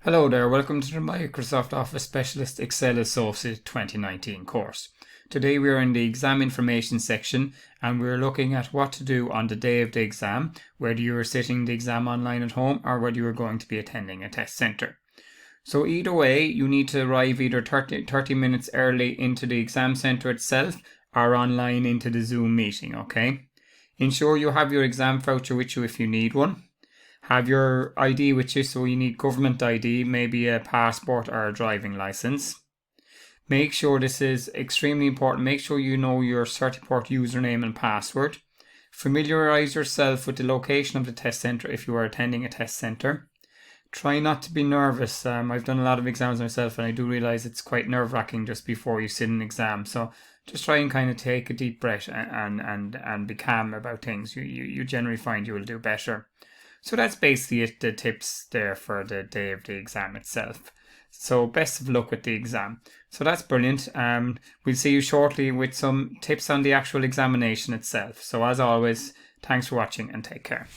Hello there, welcome to the Microsoft Office Specialist Excel Associate 2019 course. Today we are in the exam information section and we're looking at what to do on the day of the exam, whether you are sitting the exam online at home or whether you are going to be attending a test centre. So either way, you need to arrive either 30 minutes early into the exam centre itself or online into the Zoom meeting, okay? Ensure you have your exam voucher with you if you need one. Have your ID with you, so you need government ID, maybe a passport or a driving license. Make sure, this is extremely important, make sure you know your Certiport username and password. Familiarise yourself with the location of the test centre if you are attending a test centre. Try not to be nervous. I've done a lot of exams myself and I do realise it's quite nerve-wracking just before you sit an exam. So just try and kind of take a deep breath and be calm about things. You generally find you will do better. So that's basically it, the tips there for the day of the exam itself. So best of luck with the exam. So that's brilliant. We'll see you shortly with some tips on the actual examination itself. So as always, thanks for watching and take care.